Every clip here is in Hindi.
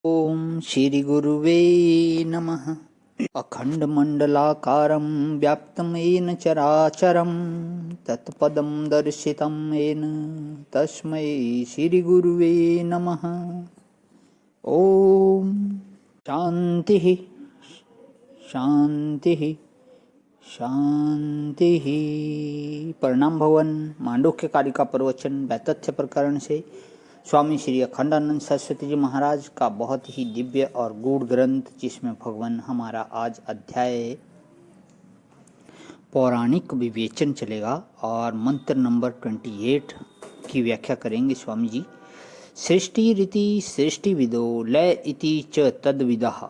ओम श्री गुरुवे नमः। अखंडमंडलाकारं व्याप्तं येन चराचरं तत्पदं दर्शितं येन तस्मै श्री गुरुवे नमः। ओम शांति शांति शांति। प्रणाम भवन। मांडुक्य कारिका प्रवचन वैतथ्य प्रकरण से स्वामी श्री अखंडानंद सरस्वती जी महाराज का बहुत ही दिव्य और गूढ़ ग्रंथ, जिसमें भगवान हमारा आज अध्याय पौराणिक विवेचन चलेगा और मंत्र नंबर 28 की व्याख्या करेंगे स्वामी जी। सृष्टि रीति सृष्टि विदो लय इति च तद्विदः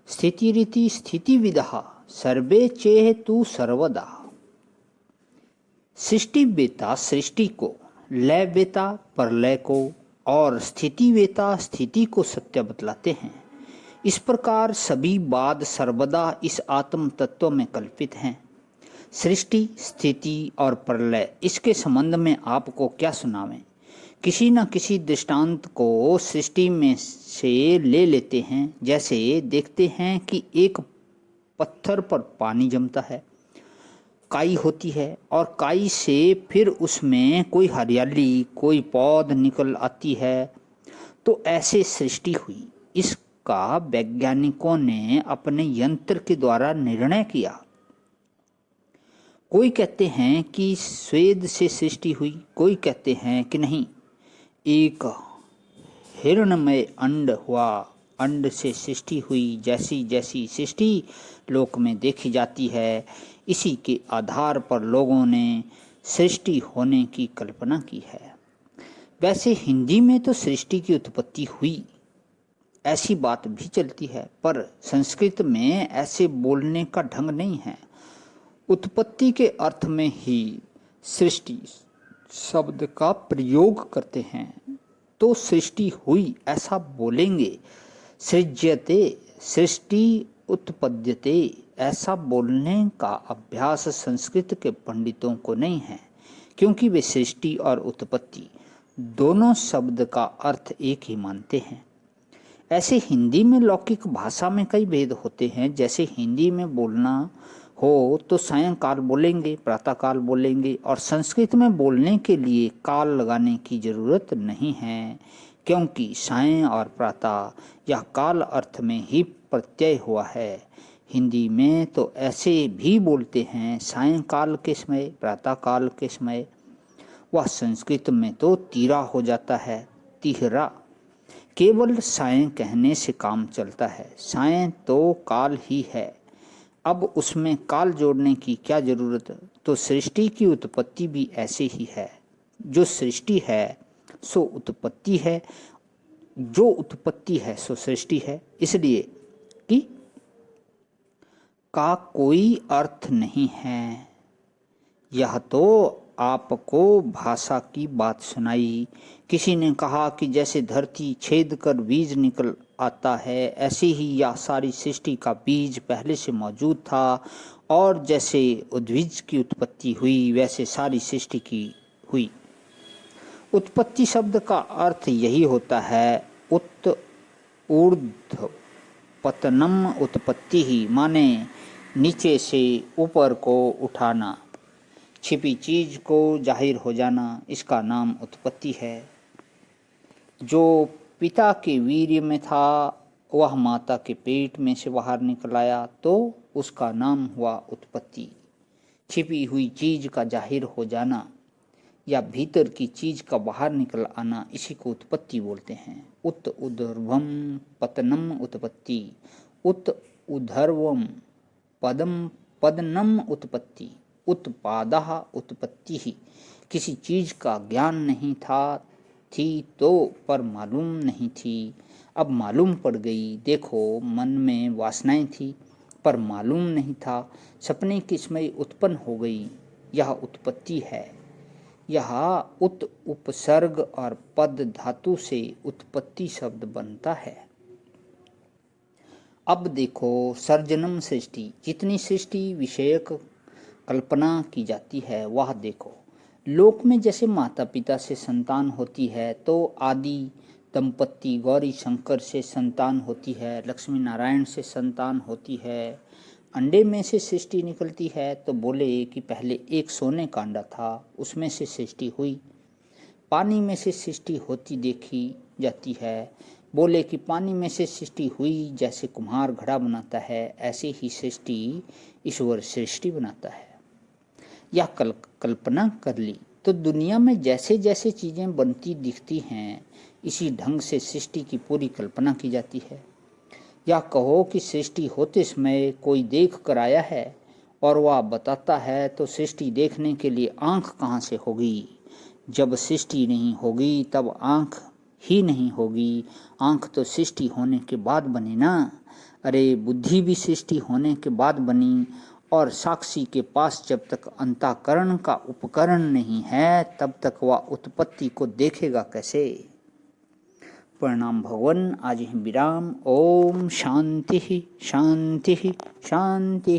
स्थिति रीति स्थिति विदः सर्वे चेह तु सर्वदा। सृष्टि वेता सृष्टि को, लय वेता प्रलय को और स्थिति वेता स्थिति को सत्य बतलाते हैं। इस प्रकार सभी वाद सर्वदा इस आत्म तत्व में कल्पित हैं। सृष्टि स्थिति और प्रलय, इसके संबंध में आपको क्या सुनावें। किसी न किसी दृष्टांत को सृष्टि में से ले लेते हैं। जैसे देखते हैं कि एक पत्थर पर पानी जमता है, काई होती है और काई से फिर उसमें कोई हरियाली, कोई पौध निकल आती है, तो ऐसे सृष्टि हुई। इसका वैज्ञानिकों ने अपने यंत्र के द्वारा निर्णय किया। कोई कहते हैं कि स्वेद से सृष्टि हुई, कोई कहते हैं कि नहीं, एक हिरणमय अंड हुआ, अंड से सृष्टि हुई। जैसी जैसी सृष्टि लोक में देखी जाती है, इसी के आधार पर लोगों ने सृष्टि होने की कल्पना की है। वैसे हिंदी में तो सृष्टि की उत्पत्ति हुई, ऐसी बात भी चलती है, पर संस्कृत में ऐसे बोलने का ढंग नहीं है। उत्पत्ति के अर्थ में ही सृष्टि शब्द का प्रयोग करते हैं, तो सृष्टि हुई ऐसा बोलेंगे। सृज्यते सृष्टि उत्पद्यते ऐसा बोलने का अभ्यास संस्कृत के पंडितों को नहीं है, क्योंकि वे सृष्टि और उत्पत्ति दोनों शब्द का अर्थ एक ही मानते हैं। ऐसे हिंदी में लौकिक भाषा में कई भेद होते हैं। जैसे हिंदी में बोलना हो तो सायंकाल बोलेंगे, प्रातःकाल बोलेंगे, और संस्कृत में बोलने के लिए काल लगाने की जरूरत नहीं है, क्योंकि सायं और प्रातः या काल अर्थ में ही प्रत्यय हुआ है। हिंदी में तो ऐसे भी बोलते हैं सायंकाल के समय, प्रातःकाल के समय। वह संस्कृत में तो तीरा हो जाता है, तिहरा। केवल सायं कहने से काम चलता है। सायं तो काल ही है, अब उसमें काल जोड़ने की क्या जरूरत। तो सृष्टि की उत्पत्ति भी ऐसे ही है। जो सृष्टि है सो उत्पत्ति है, जो उत्पत्ति है सो सृष्टि है। इसलिए कि का कोई अर्थ नहीं है। यह तो आपको भाषा की बात सुनाई। किसी ने कहा कि जैसे धरती छेद कर बीज निकल आता है, ऐसे ही यह सारी सृष्टि का बीज पहले से मौजूद था, और जैसे उद्भिज की उत्पत्ति हुई वैसे सारी सृष्टि की हुई। उत्पत्ति शब्द का अर्थ यही होता है। ऊर्ध्व पतनम उत्पत्ति ही, माने नीचे से ऊपर को उठाना, छिपी चीज को जाहिर हो जाना, इसका नाम उत्पत्ति है। जो पिता के वीर्य में था वह माता के पेट में से बाहर निकल आया, तो उसका नाम हुआ उत्पत्ति। छिपी हुई चीज का जाहिर हो जाना या भीतर की चीज का बाहर निकल आना, इसी को उत्पत्ति बोलते हैं। उत उदर्वम पतनम उत्पत्ति, उत उधर्वम पदम पदनम उत्पत्ति, उत्पादः उत्पत्ति ही। किसी चीज का ज्ञान नहीं था, थी तो पर मालूम नहीं थी, अब मालूम पड़ गई। देखो, मन में वासनाएं थी पर मालूम नहीं था, सपने के समय उत्पन्न हो गई, यह उत्पत्ति है। यह उत उपसर्ग और पद धातु से उत्पत्ति शब्द बनता है। अब देखो, सर्जनम सृष्टि, जितनी सृष्टि विषयक कल्पना की जाती है वह देखो। लोक में जैसे माता पिता से संतान होती है तो आदि दंपत्ति गौरी शंकर से संतान होती है, लक्ष्मी नारायण से संतान होती है, अंडे में से सृष्टि निकलती है, तो बोले कि पहले एक सोने का अंडा था, उसमें से सृष्टि हुई। पानी में से सृष्टि होती देखी जाती है, बोले कि पानी में से सृष्टि हुई। जैसे कुम्हार घड़ा बनाता है, ऐसे ही सृष्टि ईश्वर सृष्टि बनाता है। या कल्पना कर ली तो दुनिया में जैसे जैसे चीज़ें बनती दिखती हैं, इसी ढंग से सृष्टि की पूरी कल्पना की जाती है। या कहो कि सृष्टि होते समय कोई देख कर आया है और वह बताता है, तो सृष्टि देखने के लिए आँख कहाँ से होगी? जब सृष्टि नहीं होगी तब आँख ही नहीं होगी। आँख तो सृष्टि होने के बाद बनी ना। अरे बुद्धि भी सृष्टि होने के बाद बनी, और साक्षी के पास जब तक अंतःकरण का उपकरण नहीं है, तब तक वह उत्पत्ति को देखेगा कैसे? प्रणाम भगवान। आज ही विराम। ओम शांति शांति शांति।